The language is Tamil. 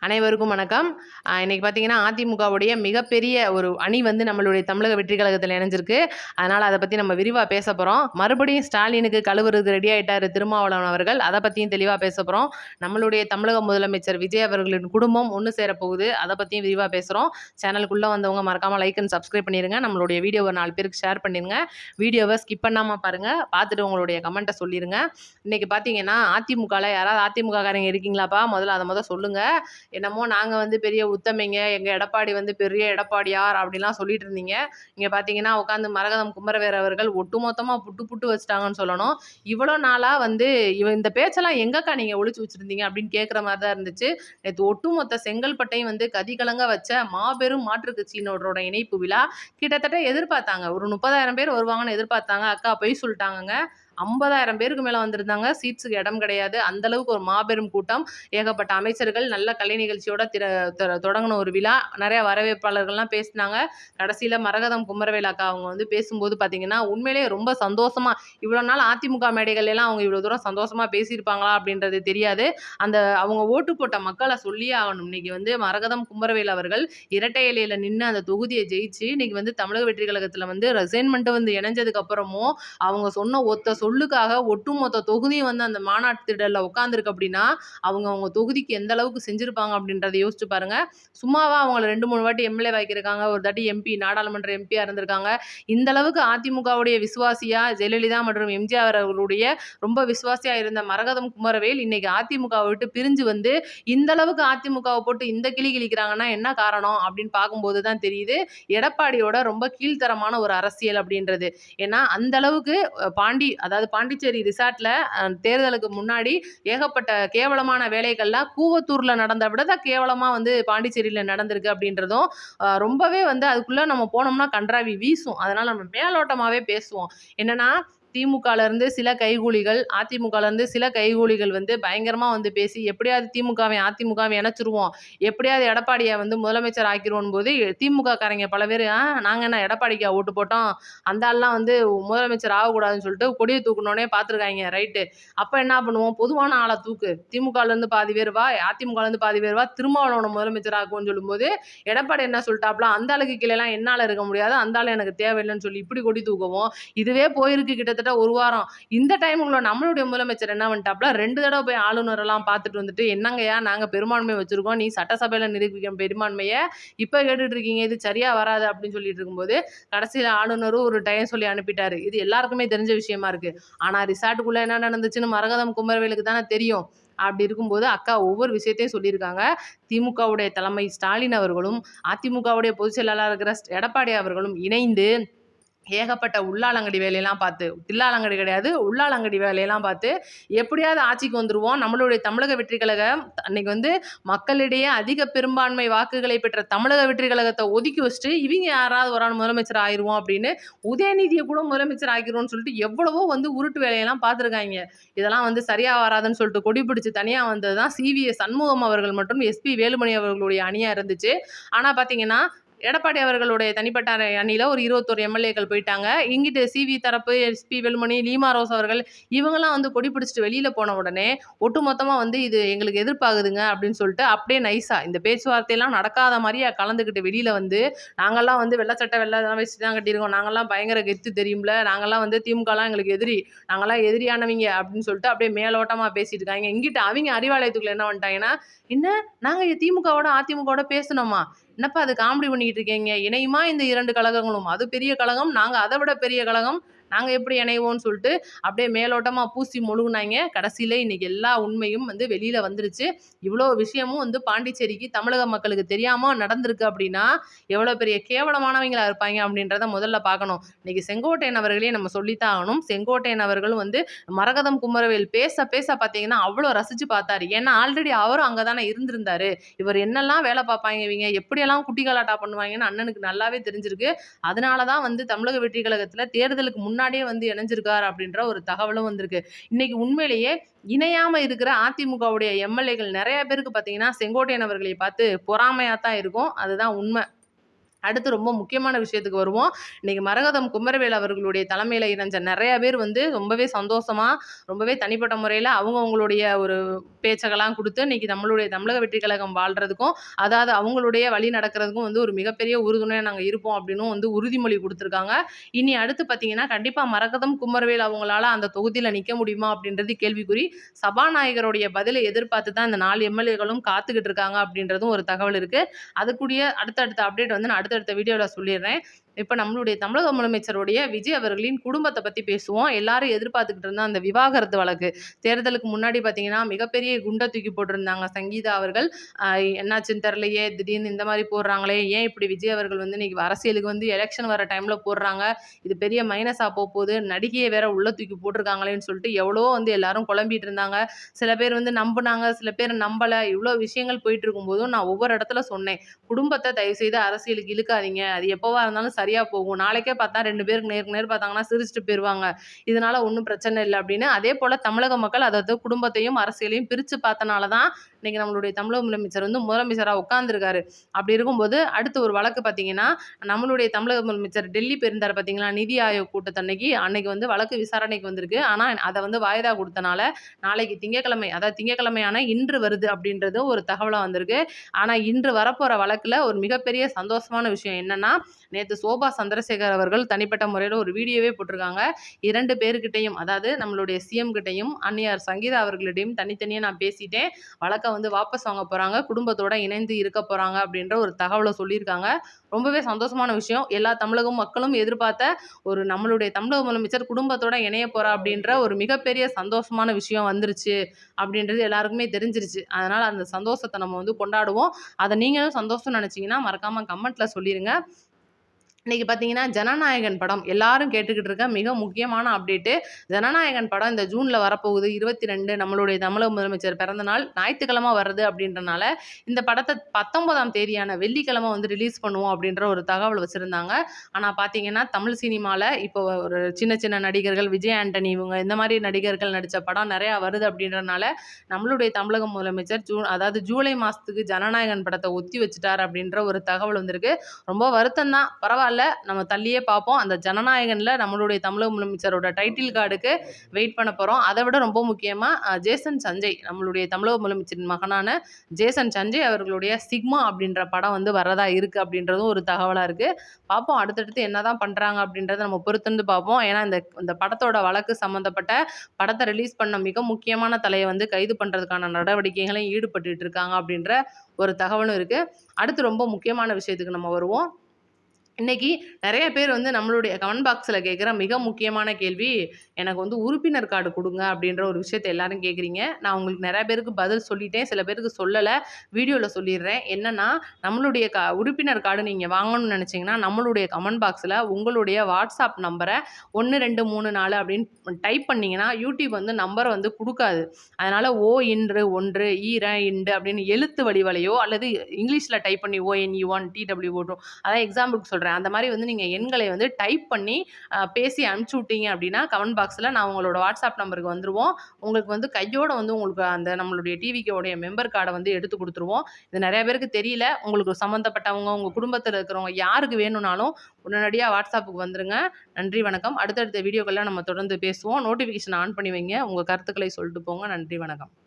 அனைவருக்கும் வணக்கம். இன்னைக்கு பார்த்தீங்கன்னா, அதிமுகவுடைய மிகப்பெரிய ஒரு அணி வந்து நம்மளுடைய தமிழக வெற்றி கழகத்தில இணைஞ்சிருக்கு. அதனால அத பத்தி நம்ம விரிவா பேசப் போறோம். மறுபடியும் ஸ்டாலினுக்கு கழுவுறதுக்கு ரெடி ஆயிட்டாரு திருமாவளவன் அவர்கள். அத பத்தியும் தெளிவா பேசப் போறோம். நம்மளுடைய தமிழக முதலமைச்சர் விஜய் அவர்களின் குடும்பம் ஒண்ணு சேரப் போகுது. அத பத்தியும் விரிவா பேசுறோம். சேனலுக்குள்ள வந்தவங்க மறக்காம லைக் அண்ட் சப்ஸ்கிரைப் பண்ணிருங்க. நம்மளுடைய வீடியோவ 4 பேருக்கு ஷேர் பண்ணிருங்க. வீடியோவ ஸ்கிப் பண்ணாம பாருங்க. பார்த்துட்டு உங்களுடைய கமெண்ட்ட சொல்லிருங்க. இன்னைக்கு பார்த்தீங்கன்னா, அதிமுகல யாராவது அதிமுககாரங்க இருக்கீங்களாப்பா? முதல்ல சொல்லுங்க. என்னமோ நாங்க வந்து பெரிய உத்தமைங்க, எங்க எடப்பாடி வந்து பெரிய எடப்பாடியார் அப்படிலாம் சொல்லிட்டு இருந்தீங்க. இங்க பார்த்தீங்கன்னா, உட்காந்து மரகதம் குமரவேல் அவர்கள் ஒட்டுமொத்தமா புட்டு புட்டு வச்சுட்டாங்கன்னு சொல்லணும். இவ்வளோ நாளா வந்து இந்த பேச்செல்லாம் எங்கக்கா நீங்க ஒளிச்சு வச்சிருந்தீங்க அப்படின்னு கேட்குற மாரி தான் இருந்துச்சு. நேத்து ஒட்டுமொத்த செங்கல்பட்டையும் வந்து கதிகலங்க வச்ச மாபெரும் மாற்றுக் கட்சியினரோட இணைப்பு விழா. கிட்டத்தட்ட எதிர்பார்த்தாங்க. ஒரு 30,000 பேர் வருவாங்கன்னு எதிர்பார்த்தாங்க. அக்கா பொய் சொல்லிட்டாங்கங்க. 50,000 பேருக்கு மேல வந்திருந்தாங்க. சீட்ஸுக்கு இடம் கிடையாது. அந்த அளவுக்கு ஒரு மாபெரும் கூட்டம். ஏகப்பட்ட அமைச்சர்கள் நல்ல கலை நிகழ்ச்சியோட தொடங்குன ஒரு விழா. நிறைய வரவேற்பாளர்கள்லாம் பேசினாங்க. கடைசியில மரகதம் குமரவேல் அக்கா அவங்க வந்து பேசும்போது பார்த்தீங்கன்னா, உண்மையிலேயே ரொம்ப சந்தோஷமா இவ்வளோ நாள் அதிமுக மேடைகள்ல எல்லாம் அவங்க இவ்வளோ தூரம் சந்தோஷமா பேசியிருப்பாங்களா அப்படின்றது தெரியாது. அவங்க ஓட்டு போட்ட மக்கள சொல்லியே ஆகணும். இன்னைக்கு வந்து மரகதம் குமரவேல் அவர்கள் இரட்டை இலையில நின்னு அந்த தொகுதிய ஜெயிச்சு, இன்னைக்கு வந்து தமிழக வெற்றி கழகத்துல வந்து ரிசைன்மென்ட் வந்து இணைஞ்சதுக்கு அப்புறமும் அவங்க சொன்ன ஒத்த சொல்லுக்காக ஒட்டுமொத்த தொகுதியும் வந்து அந்த மாநாட்டு திடல்ல உட்கார்ந்திருக்கு அப்படின்னா, அவங்க தொகுதிக்கு எந்த அளவுக்கு செஞ்சிருப்பாங்க அப்படின்றத யோசிச்சு பாருங்க. சும்மாவா அவங்கள 2, 3 வாட்டி எம்எல்ஏ ஆக்கியிருக்காங்க. ஒரு தாட்டி எம்பி நாடாளுமன்ற எம்பியா இருந்திருக்காங்க. இந்த அளவுக்கு அதிமுகவுடைய விசுவாசியா ஜெயலலிதா மற்றும் எம்ஜிஆர் அவர்களுடைய ரொம்ப விசுவாசியா இருந்த மரகதம் குமரவேல் இன்னைக்கு அதிமுகவை விட்டு பிரிஞ்சு வந்து இந்த அளவுக்கு அதிமுகவை போட்டு இந்த கிளி கிழிக்கிறாங்கன்னா என்ன காரணம் அப்படின்னு பார்க்கும்போது தான் தெரியுது. எடப்பாடியோட ரொம்ப கீழ்த்தரமான ஒரு அரசியல் அப்படின்றது. ஏன்னா அந்த அளவுக்கு அதாவது பாண்டிச்சேரி ரிசார்ட்ல தேர்தலுக்கு முன்னாடி ஏகப்பட்ட கேவலமான வேலைகள்லாம் கூவத்தூர்ல நடந்த விட தான் கேவலமா வந்து பாண்டிச்சேரியில நடந்திருக்கு அப்படின்றதும் ரொம்பவே வந்து அதுக்குள்ள நம்ம போனோம்னா கன்றாவி வீசும். அதனால நம்ம மேலோட்டமாவே பேசுவோம். என்னன்னா திமுகல இருந்து சில கைகூலிகள், அதிமுகல இருந்து சில கைகூலிகள் வந்து பயங்கரமா வந்து பேசி எப்படியாவது அதிமுகவை இணைச்சிருவோம். எப்படியாவது எடப்பாடிய வந்து முதலமைச்சர் ஆக்கிருவோம் போது திமுக காரங்க பல பேர் நாங்க என்ன எடப்பாடிக்கா ஓட்டு போட்டோம். அந்த ஆள்லாம் வந்து முதலமைச்சர் ஆகக்கூடாதுன்னு சொல்லிட்டு கொடியை தூக்கணுன்னே பார்த்துருக்காங்க. ரைட்டு. அப்ப என்ன பண்ணுவோம்? பொதுவான ஆள தூக்கு. திமுகல இருந்து பாதி பேர் வா, அதிமுகல இருந்து பாதி பேர் வா, திருமாவளவன முதலமைச்சர் ஆக்குவோம்னு சொல்லும்போது, எடப்பாடி என்ன சொல்லிட்டாப்ல, அந்த ஆளுக்கு கீழலாம் என்னால இருக்க முடியாது. அந்த ஆளு எனக்கு தேவையில்லைன்னு சொல்லி இப்படி கொடி தூக்கவும், இதுவே போயிருக்கு கிட்டத்தட்ட 1 வாரம். இந்த டைமுக்குள்ள நம்மளுடைய முதலமைச்சர் என்ன பண்ணிட்டாப்ல, 2 தடவ போய் ஆளுநரெல்லாம் பார்த்துட்டு வந்துட்டு, என்னங்கய்யா நாங்க பெரும்பான்மை வச்சிருக்கோம். நீ சட்டசபையில நிரூபிக்க பெரும்பான்மைய இப்ப கேட்டுட்டு இருக்கீங்க. இது சரியா வராது அப்படின்னு சொல்லிட்டு இருக்கும்போது, கடைசியில ஆளுநரும் ஒரு டைம் சொல்லி அனுப்பிட்டாரு. இது எல்லாருக்குமே தெரிஞ்ச விஷயமா இருக்கு. ஆனா ரிசார்ட்டுக்குள்ள என்ன நடந்துச்சுன்னு மரகதம் குமரவேலுக்கு தானே தெரியும். அப்படி இருக்கும்போது அக்கா ஒவ்வொரு விஷயத்தையும் சொல்லியிருக்காங்க. திமுகவுடைய தலைமை ஸ்டாலின் அவர்களும், அதிமுகவுடைய பொதுச் செயலாளரா இருக்கிற எடப்பாடி அவர்களும் இணைந்து ஏகப்பட்ட உள்ளாலங்கடி வேலையெல்லாம் பார்த்து, தில்லாலங்கடி கிடையாது, உள்ளாலங்கடி வேலையெல்லாம் பார்த்து, எப்படியாவது ஆட்சிக்கு வந்துருவோம். நம்மளுடைய தமிழக வெற்றி கழகம் அன்னைக்கு வந்து மக்களிடையே அதிக பெரும்பான்மை வாக்குகளை பெற்ற தமிழக வெற்றி கழகத்த ஒதுக்கி வச்சுட்டு, இவங்க யாராவது ஒரு ஆள் முதலமைச்சர் ஆயிருவோம் அப்படின்னு, உதயநிதிய கூட முதலமைச்சர் ஆக்கிருவோம்னு சொல்லிட்டு எவ்வளவோ வந்து உருட்டு வேலையெல்லாம் பார்த்துருக்காய்ங்க. இதெல்லாம் வந்து சரியா வராதுன்னு சொல்லிட்டு கொடி பிடிச்சு தனியா வந்தது தான் சி.வி.எஸ். சண்முகம் அவர்கள் மற்றும் எஸ்.பி. வேலுமணி அவர்களுடைய அணியா இருந்துச்சு. ஆனா பார்த்தீங்கன்னா, எடப்பாடி அவர்களுடைய தனிப்பட்ட அணியில ஒரு 21 எம்எல்ஏக்கள் போயிட்டாங்க. இங்கிட்டு சிவி தரப்பு எஸ்பி வேலுமணி, லீமா ரோஸ் அவர்கள் இவங்கலாம் வந்து கொடி பிடிச்சிட்டு வெளியில போன உடனே ஒட்டுமொத்தமா வந்து இது எங்களுக்கு எதிர்ப்பாகுதுங்க அப்படின்னு சொல்லிட்டு அப்படியே நைஸா இந்த பேச்சுவார்த்தையெல்லாம் நடக்காத மாதிரியே கலந்துக்கிட்டு வெளியில வந்து நாங்கெல்லாம் வந்து வெள்ளை சட்டை வெள்ளை வச்சு தான் கட்டியிருக்கோம். நாங்கெல்லாம் பயங்கர கெத்து தெரியும்ல. நாங்கெல்லாம் வந்து திமுகலாம் எங்களுக்கு எதிரி. நாங்கெல்லாம் எதிரியானவங்க அப்படின்னு சொல்லிட்டு அப்படியே மேலோட்டமா பேசிட்டு இருக்காங்க. இங்கிட்டு அவங்க அறிவாலயத்துக்குள்ள என்ன பண்ணிட்டாங்கன்னா, என்ன நாங்க திமுகவோட அதிமுகவோட பேசணுமா? என்னப்பா அது காமெடி பண்ணிக்கிட்டு இருக்கீங்க? இணையுமா இந்த 2 கழகங்களும்? அது பெரிய கழகம். நாங்க அத விட பெரிய கழகம். நாங்க எப்படி இணைவோம்ன்னு சொல்லிட்டு அப்படியே மேலோட்டமா பூசி முழுகுனாய்ங்க. கடைசியில இன்னைக்கு எல்லா உண்மையும் வந்து வெளியில வந்துருச்சு. இவ்வளோ விஷயமும் வந்து பாண்டிச்சேரிக்கு தமிழக மக்களுக்கு தெரியாம நடந்திருக்கு அப்படின்னா, எவ்வளோ பெரிய கேவலமானவங்களா இருப்பாய்ங்க அப்படின்றத முதல்ல பார்க்கணும். இன்னைக்கு செங்கோட்டையன் அவர்களையும் நம்ம சொல்லித்தான் ஆகணும். செங்கோட்டையன் அவர்களும் வந்து மரகதம் குமரவேல் பேச பேச பார்த்தீங்கன்னா, அவ்வளோ ரசிச்சு பார்த்தாரு. ஏன்னா ஆல்ரெடி அவரும் அங்க தானே இருந்திருந்தாரு. இவர் என்னெல்லாம் வேலை பார்ப்பாய்ங்க இவங்க, எப்படியெல்லாம் குட்டி கலாட்டா பண்ணுவாங்கன்னு அண்ணனுக்கு நல்லாவே தெரிஞ்சிருக்கு. அதனால தான் வந்து தமிழக வெற்றி கழகத்துல தேர்தலுக்கு முன்னாடியே வந்து இணைஞ்சிருக்காரு அப்படின்ற ஒரு தகவலும் வந்திருக்கு. இன்னைக்கு உண்மையிலேயே இணையாம இருக்கிற அதிமுகவுடைய எம்எல்ஏக்கள் நெறைய பேருக்கு பார்த்தீங்கன்னா, செங்கோட்டையன் அவர்களை பார்த்து பொறாமையா தான் இருக்கும். அதுதான் உண்மை. அடுத்து ரொம்ப முக்கியமான விஷயத்துக்கு வருவோம். இன்னைக்கு மரகதம் குமரவேல் அவர்களுடைய தலைமையில இணைஞ்ச நெறைய பேர் வந்து ரொம்பவே சந்தோஷமா, ரொம்பவே தனிப்பட்ட முறையில அவங்களுடைய ஒரு பேச்சகலாம் குடுத்து, இன்னைக்கு நம்மளுடைய தமிழக வெற்றிக் கழகம் வாழ்றதுக்கும், அதாவது அவங்களுடைய வழி நடக்கிறதுக்கும் வந்து ஒரு மிகப்பெரிய உறுதுணையா நாங்க இருப்போம் அப்படின்னும் வந்து உறுதிமொழி குடுத்துருக்காங்க. இனி அடுத்து பார்த்தீங்கன்னா, கண்டிப்பா மரகதம் குமரவேல் அவங்களால அந்த தொகுதியில நிக்க முடியுமா அப்படின்றது கேள்விக்குறி. சபாநாயகருடைய பதிலை எதிர்பார்த்து தான் இந்த 4 எம்எல்ஏக்களும் காத்துக்கிட்டு இருக்காங்க அப்படின்றதும் ஒரு தகவல் இருக்கு. அதுக்கூடிய அடுத்தடுத்த அப்டேட் வந்து நான் அடுத்தடுத்த வீடியோல சொல்லிடுறேன். இப்ப நம்மளுடைய தமிழக முதலமைச்சருடைய விஜய் அவர்களின் குடும்பத்த பத்தி பேசுவோம். எல்லாரும் எதிர்பார்த்துக்கிட்டு இருந்த அந்த விவாகரத்து வழக்கு. தேர்தலுக்கு முன்னாடி பார்த்தீங்கன்னா, மிகப்பெரிய குண்ட தூக்கி போட்டிருந்தாங்க சங்கீதா அவர்கள். அ என்னாச்சுன்னு தெரியலையே, திடீர்னு இந்த மாரி போடுறாங்களே, ஏன் இப்படி விஜய் அவர்கள் வந்து இன்னைக்கு அரசியலுக்கு வந்து எலெக்ஷன் வர டைம்ல போடுறாங்க. இது பெரிய மைனஸா போப்போது. நடிகைய வேற உள்ள தூக்கி போட்டுருக்காங்களேன்னு சொல்லிட்டு எவ்வளவோ வந்து எல்லாரும் குழம்பிட்டு இருந்தாங்க. சில பேர் வந்து நம்புனாங்க, சில பேர் நம்பல. இவ்ளோ விஷயங்கள் போயிட்டு இருக்கும்போதும் நான் ஒவ்வொரு இடத்துல சொன்னேன். குடும்பத்த தயவுசெய்து அரசியலுக்கு இழுக்காதீங்க. அது எப்பவா இருந்தாலும் சரியா போகும். நாளைக்கே பார்த்தா 2 பேருக்கு நேருக்கு நேர் பார்த்தாங்கன்னா சிரிச்சுட்டு போயிருவாங்க. இதனால ஒண்ணும் பிரச்சனை இல்ல அப்படின்னு. அதேபோல தமிழக மக்கள் அதாவது குடும்பத்தையும், அரசியலையும் பிரிச்சு பார்த்தனால தான் இன்னைக்கு நம்மளுடைய தமிழக முதலமைச்சர் வந்து முதலமைச்சரா உட்கார்ந்திருக்காரு. அப்படி இருக்கும்போது அடுத்து ஒரு வழக்கு பார்த்தீங்கன்னா, நம்மளுடைய தமிழக முதலமைச்சர் டெல்லி போயிருந்தாரு பார்த்தீங்களா? நிதி ஆயோக் கூட்டத்தன்னைக்கு. அன்னைக்கு வந்து வழக்கு விசாரணைக்கு வந்திருக்கு. ஆனா அத வந்து வாய்தா குடுத்தனால, நாளைக்கு திங்கட்கிழமை அதாவது திங்கட்கிழமையான இன்று வருது அப்படின்றது ஒரு தகவலா வந்திருக்கு. ஆனா இன்று வரப்போற வழக்குல ஒரு மிகப்பெரிய சந்தோஷமான விஷயம் என்னன்னா, நேத்து சோபா சந்திரசேகர் அவர்கள் தனிப்பட்ட முறையில ஒரு வீடியோவே போட்டிருக்காங்க. 2 பேர்கிட்டயும் அதாவது நம்மளுடைய சிஎம் கிட்டயும், அன்னியார் சங்கீதா அவர்களிடையும் தனித்தனியா நான் பேசிட்டேன். வழக்க வந்து வாபஸ் வாங்க போறாங்க. குடும்பத்தோட இணைந்து இருக்க போறாங்க அப்படின்ற ஒரு தகவல சொல்லியிருக்காங்க. ரொம்பவே சந்தோஷமான விஷயம். எல்லா தமிழக மக்களும் எதிர்பார்த்த ஒரு நம்மளுடைய தமிழக முதலமைச்சர் குடும்பத்தோட இணைய போறா அப்படின்ற ஒரு மிகப்பெரிய சந்தோஷமான விஷயம் வந்துருச்சு அப்படின்றது எல்லாருக்குமே தெரிஞ்சிருச்சு. அதனால அந்த சந்தோஷத்த நம்ம வந்து கொண்டாடுவோம். அத நீங்களும் சந்தோஷம்னு நெனச்சீங்கன்னா, மறக்காம கமெண்ட்ல சொல்லிருங்க. இன்னைக்கு பார்த்தீங்கன்னா, ஜனநாயகன் படம் எல்லாரும் கேட்டுக்கிட்டு இருக்க மிக முக்கியமான அப்டேட்டு. ஜனநாயகன் படம் இந்த ஜூன்ல வரப்போகுது. 22 நம்மளுடைய தமிழக முதலமைச்சர் பிறந்த நாள் ஞாயித்துக்கிழமை வருது அப்படின்றனால, இந்த படத்த 19ஆம் தேதியான வெள்ளிக்கிழமை வந்து ரிலீஸ் பண்ணுவோம் அப்படின்ற ஒரு தகவல் வச்சிருந்தாங்க. ஆனா பார்த்தீங்கன்னா, தமிழ் சினிமால இப்போ ஒரு சின்ன சின்ன நடிகர்கள் விஜய் ஆண்டனி இவங்க இந்த மாரி நடிகர்கள் நடிச்ச படம் நெறையா வருது அப்படின்றனால, நம்மளுடைய தமிழக முதலமைச்சர் அதாவது ஜூலை மாசத்துக்கு ஜனநாயகன் படத்த ஒத்தி வச்சுட்டார் அப்படின்ற ஒரு தகவல் வந்திருக்கு. ரொம்ப வருத்தம் தான். பரவால்ல. நம்ம தள்ளியே பார்ப்போம். அந்த ஜனநாயகன்ல நம்மளுடைய தமிழக முதலமைச்சரோட டைட்டில் கார்டுக்கு வெயிட் பண்ண போறோம். அத விட ரொம்ப முக்கியமா ஜேசன் சஞ்சய் நம்மளுடைய தமிழக முதலமைச்சரின் மகனான ஜேசன் சஞ்சய் அவர்களுடைய சிக்மா அப்படின்ற படம் வந்து வரதா இருக்கு அப்படின்றதும் ஒரு தகவலா இருக்கு. பார்ப்போம் அடுத்தடுத்து என்னதான் பண்றாங்க அப்படின்றத நம்ம பொறுத்திருந்து பார்ப்போம். ஏன்னா இந்த படத்தோட வழக்கு சம்மந்தப்பட்ட படத்த ரிலீஸ் பண்ண மிக முக்கியமான தலைய வந்து கைது பண்றதுக்கான நடவடிக்கைகளையும் ஈடுபட்டுட்டு இருக்காங்க அப்படின்ற ஒரு தகவலும் இருக்கு. அடுத்து ரொம்ப முக்கியமான விஷயத்துக்கு நம்ம வருவோம். இன்னைக்கு நெறைய பேர் வந்து நம்மளுடைய கமெண்ட் பாக்ஸ்ல கேட்குற மிக முக்கியமான கேள்வி, எனக்கு வந்து உறுப்பினர் கார்டு குடுங்க அப்படின்ற ஒரு விஷயத்த எல்லாரும் கேட்குறீங்க. நான் உங்களுக்கு நெறைய பேருக்கு பதில் சொல்லிட்டேன். சில பேருக்கு சொல்லல. வீடியோல சொல்லிர்றேன். என்னன்னா, நம்மளுடைய உறுப்பினர் கார்டு நீங்க வாங்கணும்னு நெனச்சீங்கன்னா, நம்மளுடைய கமெண்ட் பாக்ஸ்ல உங்களுடைய வாட்ஸ்அப் நம்பர 1234 அப்படின்னு டைப் பண்ணீங்கன்னா, யூடியூப் வந்து நம்பர வந்து குடுக்காது. அதனால இன்று 1 அப்படின்னு எழுத்து வடிவலையோ அல்லது இங்கிலீஷ்ல டைப் பண்ணி ONE1 TWO2 அதான் எக்ஸாம்பிளுக்கு சொல்றேன். அந்த மாரி வந்து நீங்க எண்களை வந்து டைப் பண்ணி பேசி அனுப்பிச்சு விட்டீங்க அப்படின்னா, கமெண்ட் பாக்ஸ்ல நான் உங்களோட வாட்ஸ்அப் நம்பருக்கு வந்துருவோம். உங்களுக்கு வந்து கையோட வந்து உங்களுக்கு அந்த நம்மளுடைய டிவிக்கோடைய மெம்பர் கார்ட வந்து எடுத்து குடுத்துருவோம். இது நெறைய பேருக்கு தெரியல. உங்களுக்கு சம்மந்தப்பட்டவங்க, உங்க குடும்பத்தில இருக்கிறவங்க யாருக்கு வேணும்னாலும் உடனடியா வாட்ஸ்அப்புக்கு வந்துருங்க. நன்றி, வணக்கம். அடுத்தடுத்த வீடியோக்கள்ல நம்ம தொடர்ந்து பேசுவோம். நோட்டிஃபிகேஷன் ஆன் பண்ணி வைங்க. உங்க கருத்துக்களை சொல்லிட்டு போங்க. நன்றி, வணக்கம்.